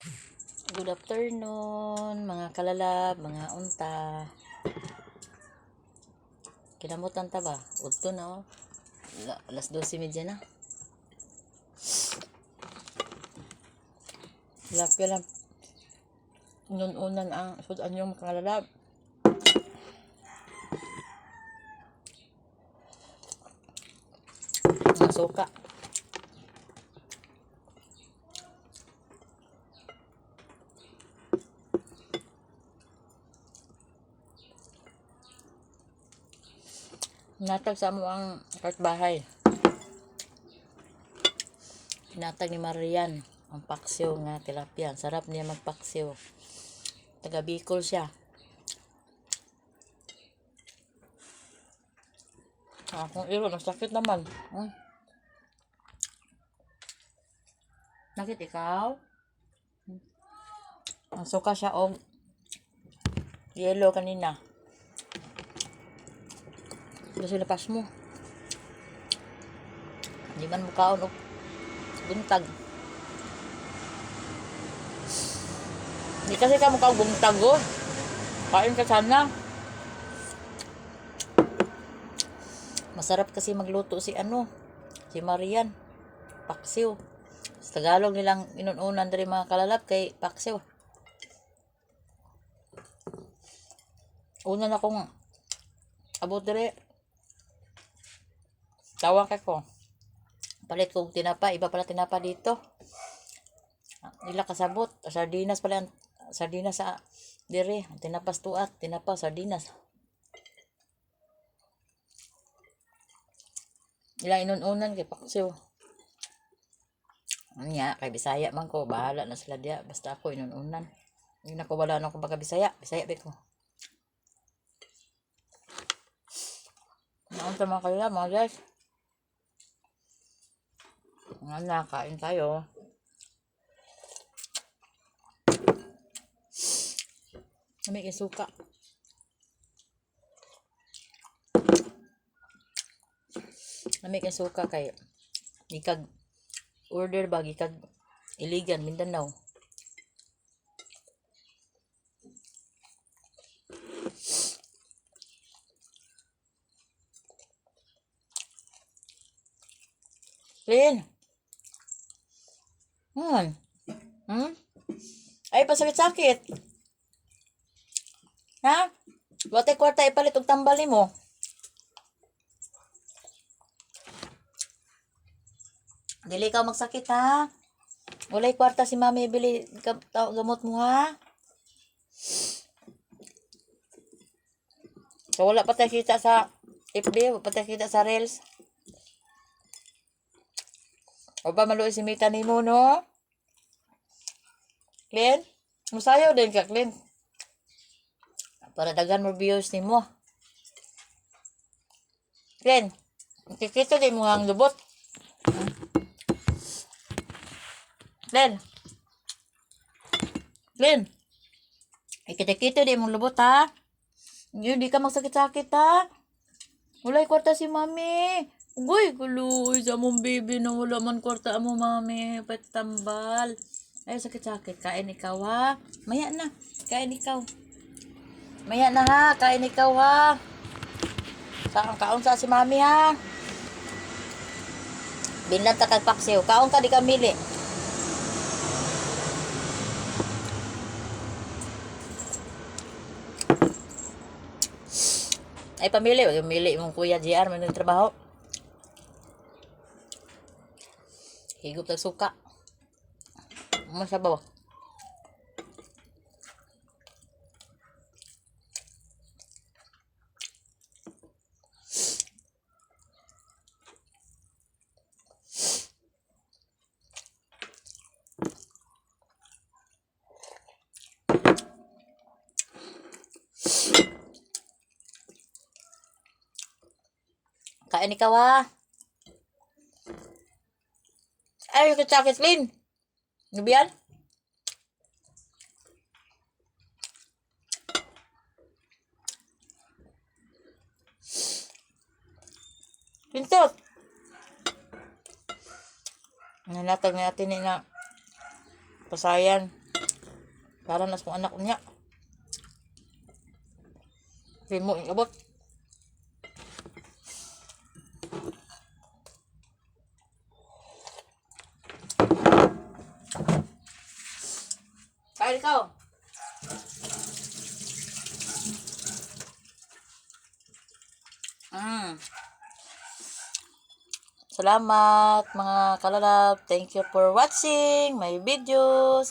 Good afternoon, mga kalalab, mga unta. Kinamutan ta ba? Udto na oh. Alas 12:30 na. Lapya lang. Unan ang sudan yung mga kalalab. Mga suka. Natag sa mo ang bahay. Natag ni Marian ang paksiw nga tilapia. Sarap niya magpaksiw. Taga Bicol siya. Akong iro, nasakit naman. Nakit ikaw? Ang suka siya o yellow kanina. Kasi lapas mo. Hindi man mukaon o buntag. Hindi kasi ka mukaon buntag o. Kain ka sana. Masarap kasi magluto si Marian. Paksiw. Sa Tagalog nilang inununan dari mga kalalab kay paksiw. Una na kong abot dire. Tawag ko. Palit kong tinapa. Iba pala tinapa dito. Nila kasabot. Sardinas pala. Sardinas sa dire. Tinapas tuat. Tinapa sardinas. Ilang inununan kay paksiw. Nga, kay Bisaya man ko. Bahala na sila diya. Basta ako inununan. Hindi na ko wala na akong baga Bisaya. Bisaya ba ko. Naunta mga kayo mga guys. Nga na, kain tayo. May suka. May suka kay ikag order ba ikag Iligan Mindanao. Lin. Ay pasakit-sakit. Ha? Wate kwarta ipalit og tambal nimo. Dili ka magsakit ha. Walay kwarta si mami bili gamot mo ha. So wala pa tayo kita sa FB, wala pa tayo kita sa Reels. O ba maluoy si Mita nimo no? Clean? Musayaw din ka, Clean. Para daghan mo views nimo. Clean. Kikita din mo ang lubot. Clean. Clean. Ikita-kita din mong lubot ha. Yun, di ka magsakit-sakit ha. Walay kwarta si mami. Ugoy, guloy sa mong baby na wala man kwarta mo mami. Patambal. Ay, sakit-sakit. Kain ikaw ha. Maya na. Kain ikaw. Maya na ha. Kain ikaw ha. Saan kaon sa si mami ha. Binlan ta kag paksiw. Kaon ka di ka mili. Ay pamili. Yung mili mong kuya JR. May nagtrabaho. Higop tag suka. Masabaw. Kain ikaw ha. Ay, yung sakit Lin. Nubian? Pintot. Nanatag natin na pasayan. Para nas mong anak niya. Hindi mo abot. Kain ikaw. Salamat mga kalalab. Thank you for watching my videos.